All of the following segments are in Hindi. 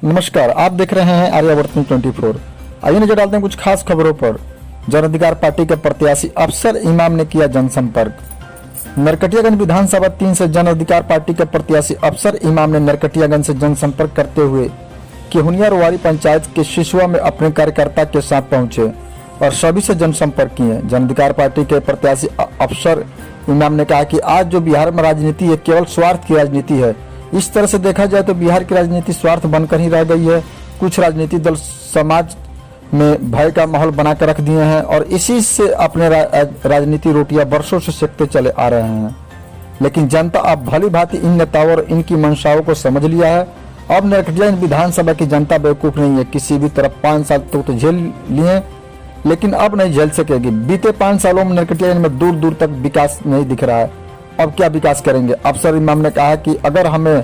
नमस्कार, आप देख रहे हैं आर्यावर्त न्यूज़ 24। आइए नजर डालते हैं कुछ खास खबरों पर। जन अधिकार पार्टी के प्रत्याशी अफसर इमाम ने किया जनसंपर्क। नरकटियागंज विधानसभा 3 से जन अधिकार पार्टी के प्रत्याशी अफसर इमाम ने नरकटियागंज से जनसंपर्क करते हुए केहुनिया रोवारी पंचायत के शिशुआ में अपने कार्यकर्ता के साथ पहुंचे और सभी से जनसंपर्क किए। जन अधिकार पार्टी के प्रत्याशी अफसर इमाम ने कहा कि आज जो बिहार में राजनीति है केवल स्वार्थ की राजनीति है। इस तरह से देखा जाए तो बिहार की राजनीति स्वार्थ बनकर ही रह गई है। कुछ राजनीतिक दल समाज में भय का माहौल बनाकर रख दिए हैं और इसी से अपने राजनीति रोटियां वर्षों से सेकते चले आ रहे हैं। लेकिन जनता अब भली भांति इन नेताओं और इनकी मंशाओं को समझ लिया है। अब नरकटियागंज विधानसभा की जनता बेवकूफ नहीं है। किसी भी तरफ 5 साल तो झेल लिए, लेकिन अब नहीं झेल सकेगी। बीते 5 सालों में नरकटियागंज में दूर दूर तक विकास नहीं दिख रहा है। अब क्या विकास करेंगे? अफसर इमाम ने कहा कि अगर हमें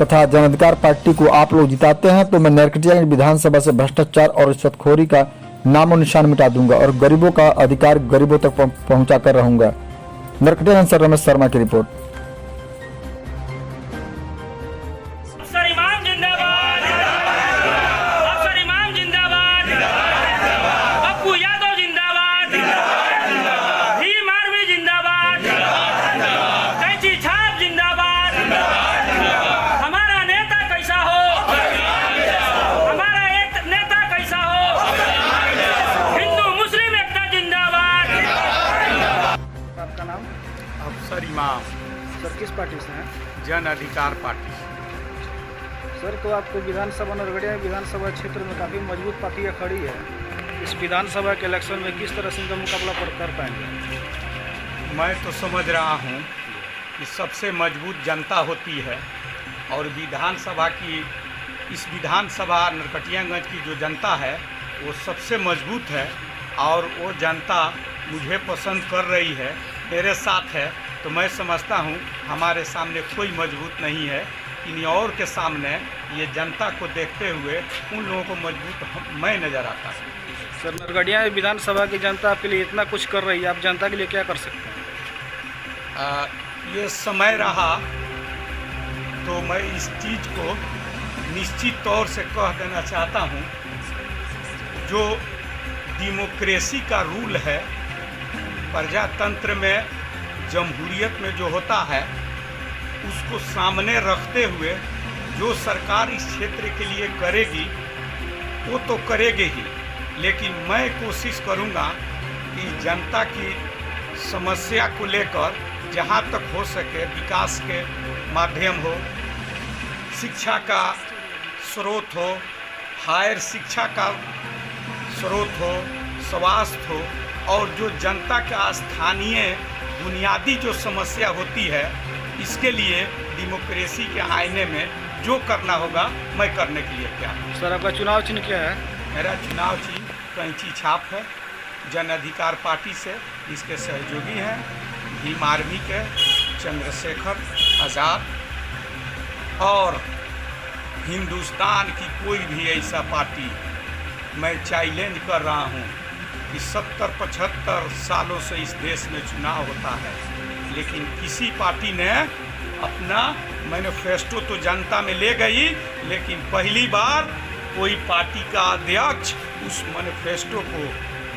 तथा जन अधिकार पार्टी को आप लोग जिताते हैं तो मैं नरकटियागंज विधानसभा से भ्रष्टाचार और रिश्वतखोरी का नामो निशान मिटा दूंगा और गरीबों का अधिकार गरीबों तक पहुंचा कर रहूंगा। नरकटियागंज से रमेश शर्मा की रिपोर्ट। आपका नाम? अफसर इमाम। सर किस पार्टी से हैं? जन अधिकार पार्टी। सर तो आपको विधानसभा नरकटिया विधानसभा क्षेत्र में काफ़ी मजबूत पार्टियाँ खड़ी है। इस विधानसभा के इलेक्शन में किस तरह से इनका मुकाबला कर पाएंगे? मैं तो समझ रहा हूँ कि सबसे मजबूत जनता होती है और विधानसभा की इस विधानसभा नरकटियागंज की जो जनता है वो सबसे मजबूत है और वो जनता मुझे पसंद कर रही है, मेरे साथ है। तो मैं समझता हूँ हमारे सामने कोई मजबूत नहीं है। इन और के सामने ये जनता को देखते हुए उन लोगों को मजबूत मैं नज़र आता हूँ। सर नरकटिया विधानसभा की जनता आपके लिए इतना कुछ कर रही है, आप जनता के लिए क्या कर सकते हैं? ये समय रहा तो मैं इस चीज़ को निश्चित तौर से कह देना चाहता हूँ, जो डेमोक्रेसी का रूल है, प्रजातंत्र में, जमहूरियत में जो होता है उसको सामने रखते हुए जो सरकार इस क्षेत्र के लिए करेगी वो तो करेगी ही, लेकिन मैं कोशिश करूँगा कि जनता की समस्या को लेकर जहाँ तक हो सके विकास के माध्यम हो, शिक्षा का स्रोत हो, हायर शिक्षा का स्रोत हो, स्वास्थ्य हो और जो जनता का स्थानीय बुनियादी जो समस्या होती है, इसके लिए डेमोक्रेसी के आईने में जो करना होगा मैं करने के लिए तैयार हूँ। सर आपका चुनाव चिन्ह क्या है? मेरा चुनाव चिन्ह कैंची छाप है। जन अधिकार पार्टी से इसके सहयोगी हैं भीम आर्मी के चंद्रशेखर आज़ाद और हिंदुस्तान की कोई भी ऐसा पार्टी मैं चैलेंज कर रहा हूँ कि 70-75 सालों से इस देश में चुनाव होता है, लेकिन किसी पार्टी ने अपना मैनिफेस्टो तो जनता में ले गई, लेकिन पहली बार कोई पार्टी का अध्यक्ष उस मैनिफेस्टो को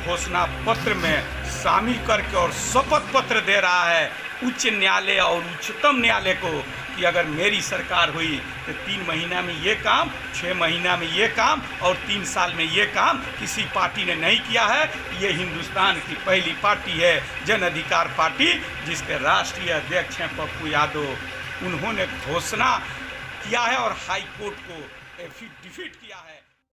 घोषणा पत्र में शामिल करके और शपथ पत्र दे रहा है उच्च न्यायालय और उच्चतम न्यायालय को कि अगर मेरी सरकार हुई तो 3 महीना में ये काम, 6 महीना में ये काम और 3 साल में ये काम किसी पार्टी ने नहीं किया है। ये हिंदुस्तान की पहली पार्टी है जन अधिकार पार्टी, जिसके राष्ट्रीय अध्यक्ष हैं पप्पू यादव। उन्होंने घोषणा किया है और हाई कोर्ट को डिफीट किया है।